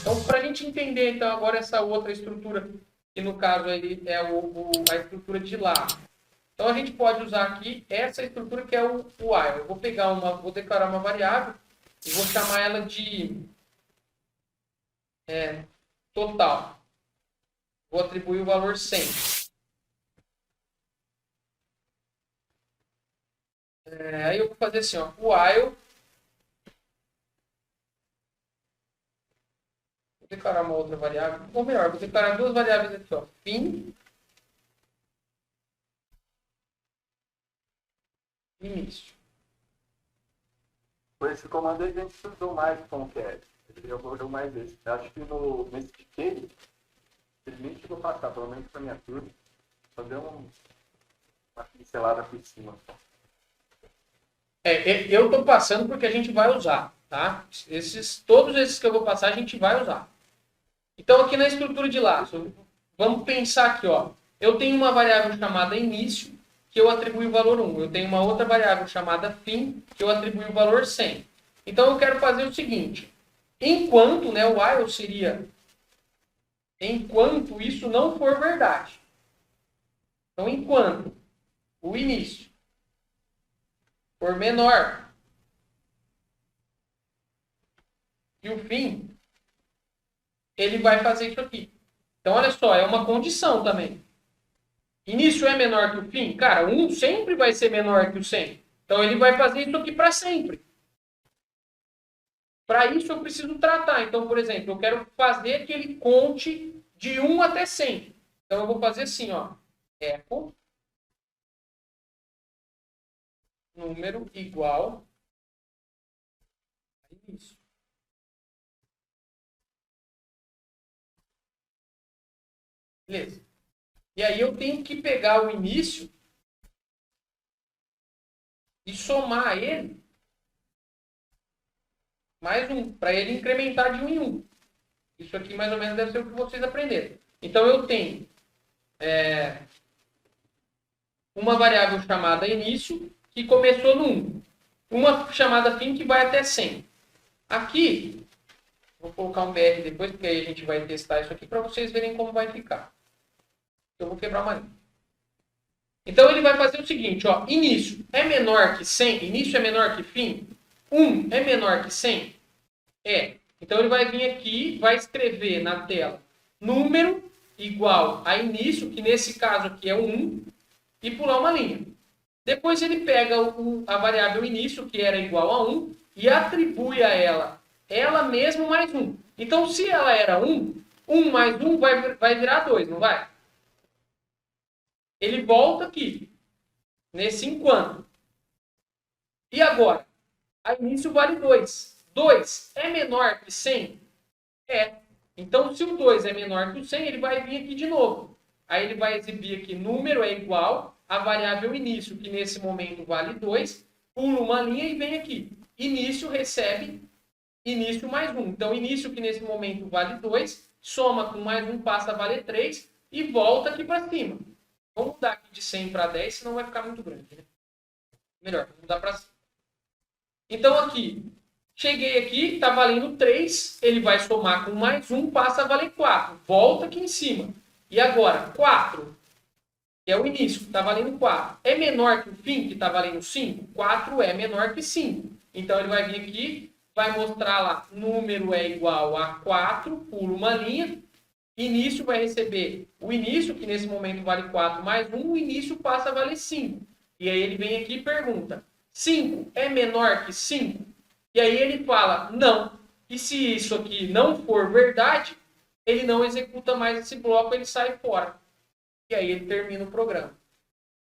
Então, para a gente entender então agora essa outra estrutura, que no caso aí é a estrutura de lá. Então a gente pode usar aqui essa estrutura que é o while. Eu vou declarar uma variável e vou chamar ela de total. Vou atribuir o valor 100. Aí eu vou fazer assim, ó, while. Vou declarar uma outra variável. Ou melhor, vou declarar duas variáveis aqui, ó, fim e início. Por esse comando a gente usou mais com o Cat. Ele jogou mais esse. Eu acho que nesse TK, ele nem chegou a passar, pelo menos para minha turma. Só deu uma pincelada por cima. Eu estou passando porque a gente vai usar, tá? Todos esses que eu vou passar, a gente vai usar. Então, aqui na estrutura de laço, vamos pensar aqui, ó. Eu tenho uma variável chamada início, que eu atribuo o valor 1. Eu tenho uma outra variável chamada fim, que eu atribuo o valor 100. Então, eu quero fazer o seguinte. Enquanto, né, o while seria enquanto isso não for verdade. Então, enquanto o início for menor que o fim, ele vai fazer isso aqui. Então, olha só, é uma condição também. Início é menor que o fim? Cara, 1 sempre vai ser menor que o 100. Então, ele vai fazer isso aqui para sempre. Para isso, eu preciso tratar. Então, por exemplo, eu quero fazer que ele conte de 1 até 100. Então, eu vou fazer assim, ó. Echo número igual a início. Beleza. E aí eu tenho que pegar o início e somar ele mais um, para ele incrementar de 1 em 1. Isso aqui mais ou menos deve ser o que vocês aprenderam. Então eu tenho uma variável chamada início que começou no 1. Uma chamada fim que vai até 100. Aqui, vou colocar um BR depois, porque aí a gente vai testar isso aqui para vocês verem como vai ficar. Eu vou quebrar uma linha. Então ele vai fazer o seguinte, ó, início é menor que 100, início é menor que fim, 1 é menor que 100? É. Então ele vai vir aqui, vai escrever na tela número igual a início, que nesse caso aqui é 1, e pular uma linha. Depois ele pega a variável início, que era igual a 1, e atribui a ela mesmo mais 1. Então se ela era 1, 1 mais 1 vai virar 2, não vai? Ele volta aqui, nesse enquanto. E agora? A início vale 2. 2 é menor que 100? É. Então, se o 2 é menor que o 100, ele vai vir aqui de novo. Aí ele vai exibir aqui número é igual a variável início, que nesse momento vale 2, pula uma linha e vem aqui. Início recebe início mais 1. Então, início que nesse momento vale 2, soma com mais 1, passa a valer 3 e volta aqui para cima. Vamos mudar aqui de 100 para 10, senão vai ficar muito grande. Né? Melhor, vamos mudar para cima. Então, aqui, cheguei aqui, está valendo 3, ele vai somar com mais 1, passa a valer 4. Volta aqui em cima. E agora, 4, que é o início, está valendo 4. É menor que o fim, que está valendo 5? 4 é menor que 5. Então, ele vai vir aqui, vai mostrar lá, número é igual a 4, pula uma linha. Início vai receber o início, que nesse momento vale 4 mais 1, o início passa a valer 5. E aí ele vem aqui e pergunta, 5 é menor que 5? E aí ele fala, não. E se isso aqui não for verdade, ele não executa mais esse bloco, ele sai fora. E aí ele termina o programa.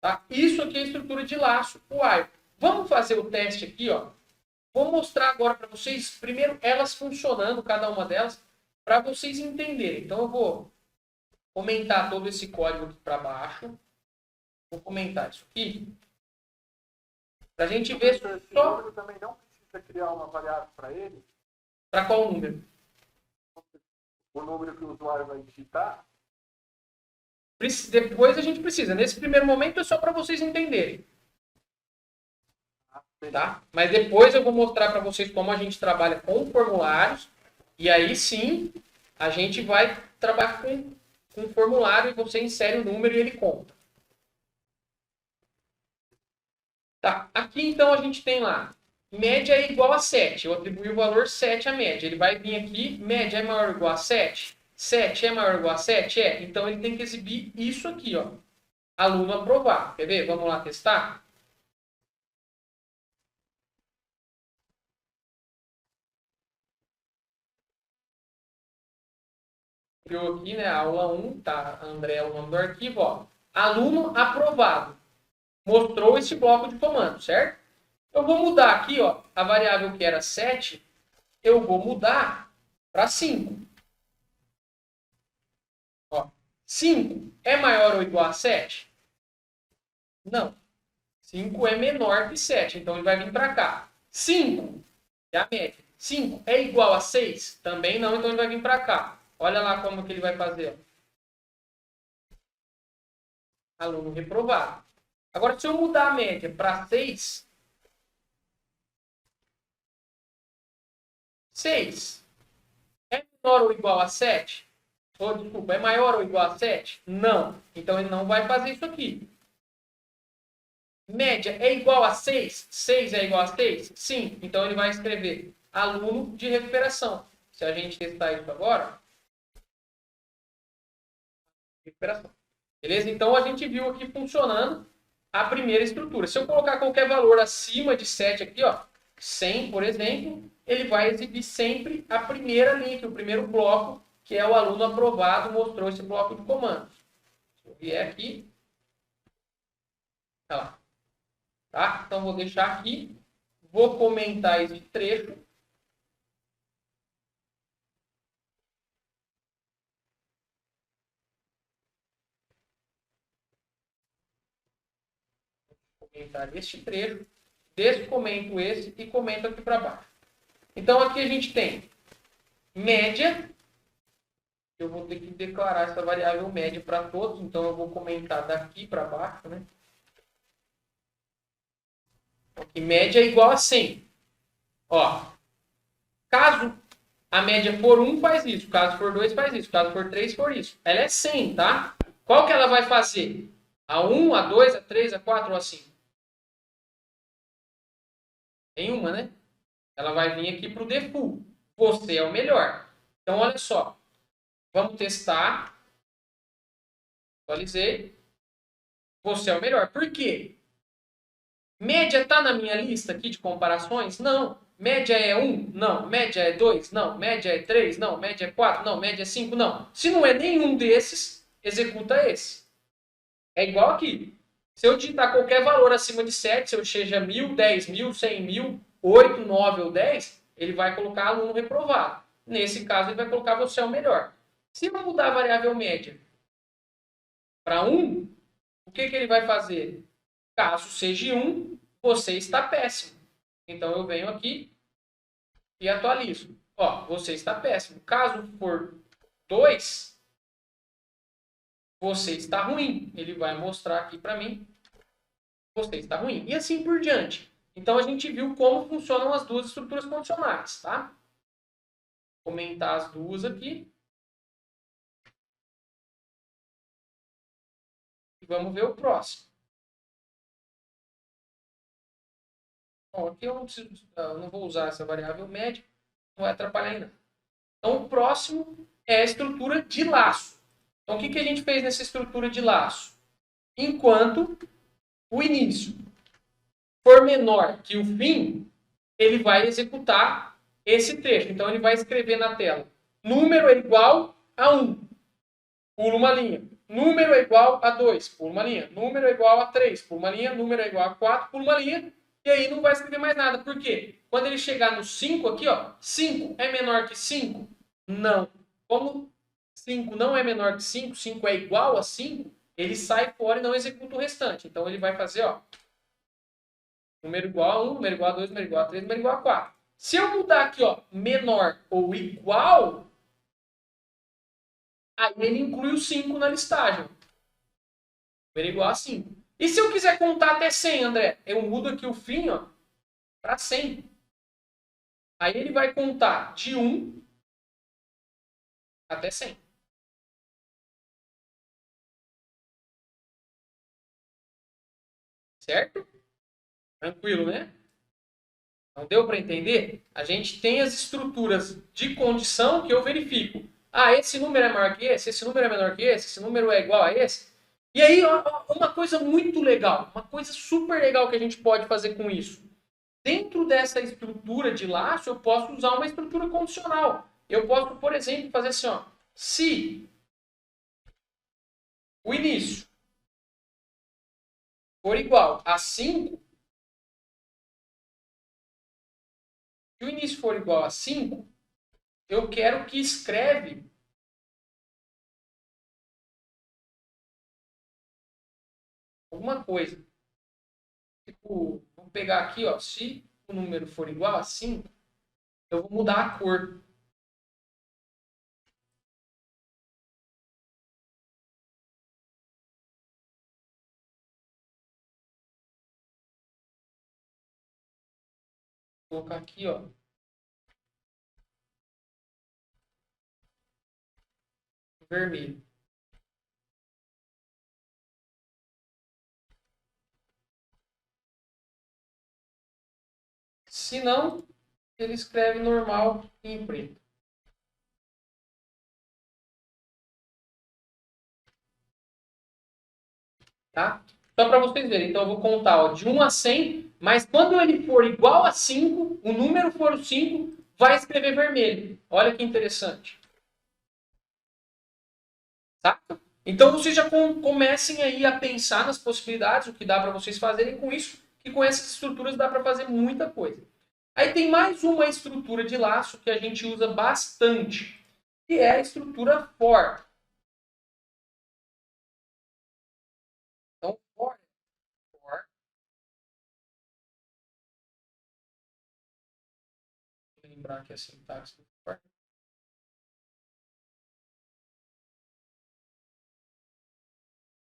Tá? Isso aqui é a estrutura de laço, o while. Vamos fazer o teste aqui, ó. Vou mostrar agora para vocês, primeiro, elas funcionando, cada uma delas, para vocês entenderem. Então, eu vou comentar todo esse código aqui para baixo. Vou comentar isso aqui. Para a gente ver só... número também não precisa criar uma variável para ele? Para qual número? O número que o usuário vai digitar? Depois a gente precisa. Nesse primeiro momento é só para vocês entenderem. Tá? Mas depois eu vou mostrar para vocês como a gente trabalha com formulários. E aí sim, a gente vai trabalhar com formulário e você insere o número e ele conta. Tá? Aqui então a gente tem lá, média é igual a 7. Eu atribuí o valor 7 à média. Ele vai vir aqui, média é maior ou igual a 7? 7 é maior ou igual a 7? É. Então ele tem que exibir isso aqui, ó. Aluno aprovado. Quer ver? Vamos lá testar? Criou aqui, né? Aula 1, tá? André é o nome do arquivo, ó. Aluno aprovado. Mostrou esse bloco de comando, certo? Eu vou mudar aqui, ó, a variável que era 7, eu vou mudar para 5. Ó, 5 é maior ou igual a 7? Não. 5 é menor que 7, então ele vai vir para cá. 5 é a média. 5 é igual a 6? Também não, então ele vai vir para cá. Olha lá como que ele vai fazer. Ó. Aluno reprovado. Agora, se eu mudar a média para 6, 6 é menor ou igual a 7? Ou, desculpa, é maior ou igual a 7? Não. Então, ele não vai fazer isso aqui. Média é igual a 6? 6 é igual a 6? Sim. Então, ele vai escrever aluno de recuperação. Se a gente testar isso agora, recuperação. Beleza? Então, a gente viu aqui funcionando a primeira estrutura. Se eu colocar qualquer valor acima de 7 aqui, ó, 100, por exemplo, ele vai exibir sempre a primeira linha, o primeiro bloco, que é o aluno aprovado, mostrou esse bloco de comandos. Se eu vier aqui, tá lá. Tá? Então, vou deixar aqui, vou comentar esse trecho. Vou comentar este trecho, descomento esse e comento aqui para baixo. Então, aqui a gente tem média. Eu vou ter que declarar essa variável média para todos, então eu vou comentar daqui para baixo, né? Aqui, média é igual a 100. Ó, caso a média for 1, faz isso. Caso for 2, faz isso. Caso for 3, for isso. Ela é 100, tá? Qual que ela vai fazer? A 1, a 2, a 3, a 4 ou a 5? Tem uma, né? Ela vai vir aqui para o default. Você é o melhor. Então, olha só. Vamos testar. Atualizei. Você é o melhor. Por quê? Média está na minha lista aqui de comparações? Não. Média é 1? Não. Média é 2? Não. Média é 3? Não. Média é 4? Não. Média é 5? Não. Se não é nenhum desses, executa esse. É igual aqui. Se eu digitar qualquer valor acima de 7, se eu seja 1.000, 10.000, 100.000, 8, 9 ou 10, ele vai colocar aluno reprovado. Nesse caso, ele vai colocar você é o melhor. Se eu mudar a variável média para 1, o que ele vai fazer? Caso seja 1, você está péssimo. Então, eu venho aqui e atualizo. Ó, você está péssimo. Caso for 2, você está ruim. Ele vai mostrar aqui para mim, você está ruim. E assim por diante. Então, a gente viu como funcionam as duas estruturas condicionais, tá? Vou comentar as duas aqui. E vamos ver o próximo. Bom, aqui eu não vou usar essa variável média, não vai atrapalhar em nada. Então, o próximo é a estrutura de laço. Então, o que a gente fez nessa estrutura de laço? Enquanto o início for menor que o fim, ele vai executar esse trecho. Então, ele vai escrever na tela: número é igual a 1, pula uma linha. Número é igual a 2, pula uma linha. Número é igual a 3, pula uma linha. Número é igual a 4, pula uma linha. E aí não vai escrever mais nada. Por quê? Quando ele chegar no 5 aqui, ó, 5 é menor que 5? Não. Como 5 não é menor que 5, 5 é igual a 5, ele sai fora e não executa o restante. Então, ele vai fazer, ó, número igual a 1, número igual a 2, número igual a 3, número igual a 4. Se eu mudar aqui, ó, menor ou igual, aí ele inclui o 5 na listagem. Número igual a 5. E se eu quiser contar até 100, André? Eu mudo aqui o fim, ó, para 100. Aí ele vai contar de 1 até 100. Certo? Tranquilo, né? Não deu para entender? A gente tem as estruturas de condição que eu verifico. Ah, esse número é maior que esse número é menor que esse número é igual a esse. E aí, uma coisa muito legal, uma coisa super legal que a gente pode fazer com isso. Dentro dessa estrutura de laço, eu posso usar uma estrutura condicional. Eu posso, por exemplo, fazer assim, ó, se o início for igual a 5, se o início for igual a 5, eu quero que escreve alguma coisa. Tipo, vou pegar aqui, ó, se o número for igual a 5, eu vou mudar a cor. Vou colocar aqui, ó, vermelho. Se não, ele escreve normal em preto. Tá? Só para vocês verem. Então eu vou contar, ó, de 1 a 100, mas quando ele for igual a 5, o número for o 5, vai escrever vermelho. Olha que interessante. Tá? Então vocês já comecem aí a pensar nas possibilidades, o que dá para vocês fazerem com isso, que com essas estruturas dá para fazer muita coisa. Aí tem mais uma estrutura de laço que a gente usa bastante, que é a estrutura for. Então, for, vou lembrar aqui a sintaxe do for.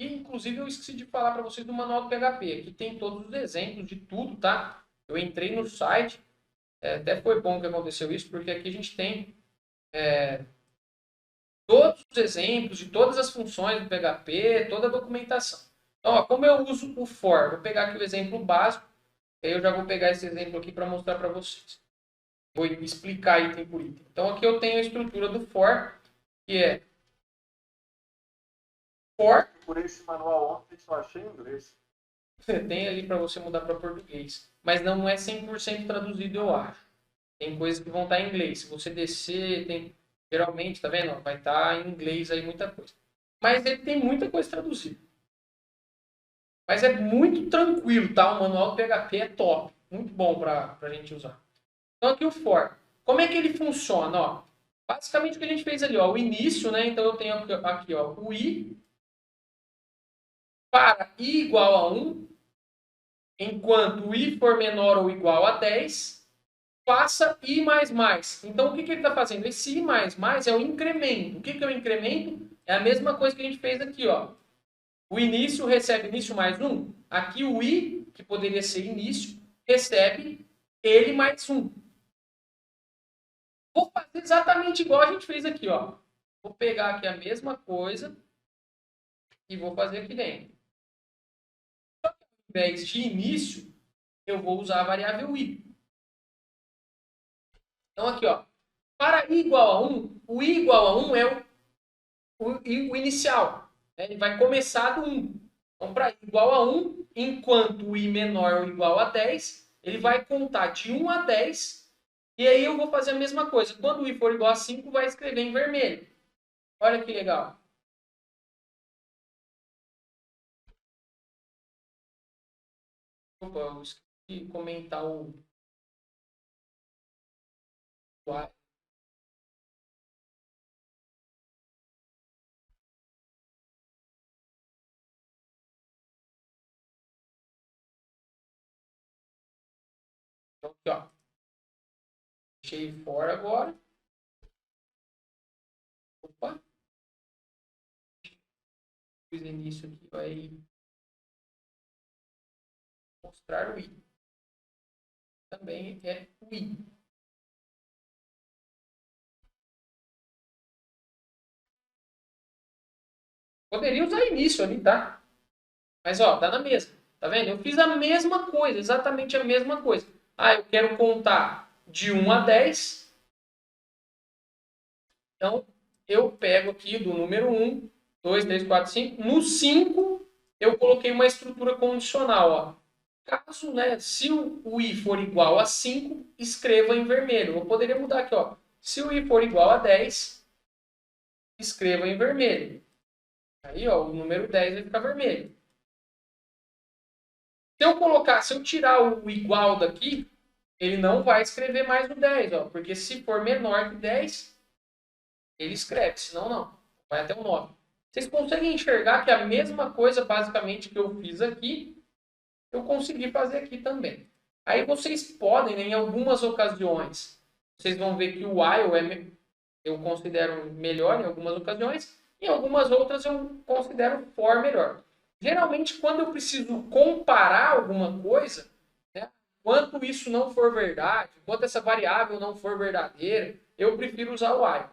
E, inclusive, eu esqueci de falar para vocês do manual do PHP. Aqui tem todos os exemplos de tudo, tá? Eu entrei no site, até foi bom que aconteceu isso, porque aqui a gente tem todos os exemplos de todas as funções do PHP, toda a documentação. Então, ó, como eu uso o for, vou pegar aqui o exemplo básico, aí eu já vou pegar esse exemplo aqui para mostrar para vocês. Vou explicar item por item. Então, aqui eu tenho a estrutura do for, que é for. Por esse manual ontem só achei em inglês. Tem ali para você mudar para português, mas não é 100% traduzido, eu acho. Tem coisas que vão estar em inglês. Se você descer, tem geralmente, tá vendo? Vai estar em inglês aí muita coisa. Mas ele tem muita coisa traduzida. Mas é muito tranquilo, tá? O manual do PHP é top. Muito bom para a gente usar. Então aqui o for. Como é que ele funciona? Ó, basicamente o que a gente fez ali, ó, o início, né? Então eu tenho aqui ó, o i para i igual a 1, enquanto o i for menor ou igual a 10, faça i mais mais. Então o que, que ele está fazendo? Esse i mais mais é o incremento. O que, que é o incremento? É a mesma coisa que a gente fez aqui, ó. O início recebe início mais 1. Aqui o i, que poderia ser início, recebe ele mais 1. Vou fazer exatamente igual a gente fez aqui, ó. Vou pegar aqui a mesma coisa e vou fazer aqui dentro. Ao invés de início, eu vou usar a variável i. Então aqui, ó. Para i igual a 1, o i igual a 1 é o inicial. Né? Ele vai começar do 1. Então, para i igual a 1, enquanto o i menor ou igual a 10, ele vai contar de 1 a 10. E aí eu vou fazer a mesma coisa. Quando o i for igual a 5, vai escrever em vermelho. Olha que legal. Opa, eu esqueci de comentar o while. Então, aqui, ó. Deixei fora agora. Opa. Fiz início aqui, vai mostrar o i. também é o i. Poderia usar início ali, tá? Mas, ó, dá na mesma. Tá vendo? Eu fiz a mesma coisa, exatamente a mesma coisa. Ah, eu quero contar de 1 a 10. Então, eu pego aqui do número 1, 2, 3, 4, 5. No 5, eu coloquei uma estrutura condicional, ó. Caso, né, se o i for igual a 5, escreva em vermelho. Eu poderia mudar aqui, ó. Se o i for igual a 10, escreva em vermelho. Aí, ó, o número 10 vai ficar vermelho. Se eu tirar o igual daqui, ele não vai escrever mais o 10, ó, porque se for menor que 10, ele escreve, senão não. Vai até o 9. Vocês conseguem enxergar que a mesma coisa, basicamente, que eu fiz aqui, eu consegui fazer aqui também. Aí vocês podem, né, em algumas ocasiões, vocês vão ver que o while eu considero melhor em algumas ocasiões, em algumas outras eu considero for melhor. Geralmente, quando eu preciso comparar alguma coisa, né, enquanto isso não for verdade, enquanto essa variável não for verdadeira, eu prefiro usar o while.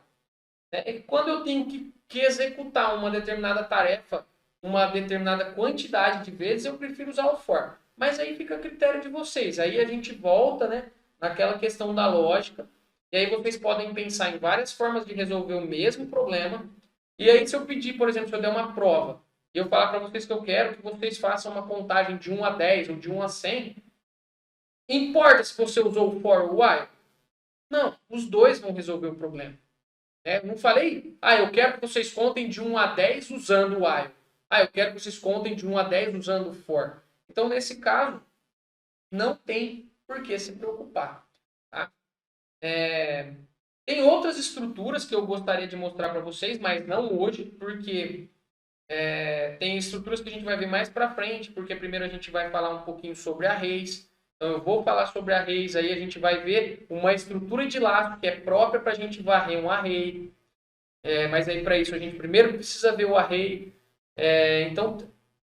E quando eu tenho que executar uma determinada tarefa, uma determinada quantidade de vezes, eu prefiro usar o for. Mas aí fica a critério de vocês. Aí a gente volta, né, naquela questão da lógica. E aí vocês podem pensar em várias formas de resolver o mesmo problema. E aí se eu pedir, por exemplo, se eu der uma prova, e eu falar para vocês que eu quero que vocês façam uma contagem de 1 a 10 ou de 1 a 100, importa se você usou o for ou o while? Não, os dois vão resolver o problema. Não falei, eu quero que vocês contem de 1 a 10 usando o while. Eu quero que vocês contem de 1 a 10 usando o for. Então, nesse caso, não tem por que se preocupar. Tá? Tem outras estruturas que eu gostaria de mostrar para vocês, mas não hoje, porque tem estruturas que a gente vai ver mais para frente, porque primeiro a gente vai falar um pouquinho sobre arrays. Então, eu vou falar sobre arrays, aí a gente vai ver uma estrutura de laço que é própria para a gente varrer um array. Mas aí para isso a gente primeiro precisa ver o array. Então,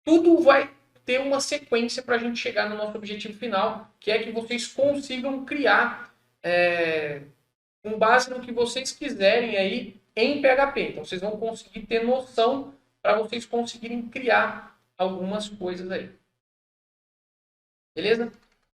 tudo vai ter uma sequência para a gente chegar no nosso objetivo final, que é que vocês consigam criar com base no que vocês quiserem aí em PHP. Então, vocês vão conseguir ter noção para vocês conseguirem criar algumas coisas aí. Beleza?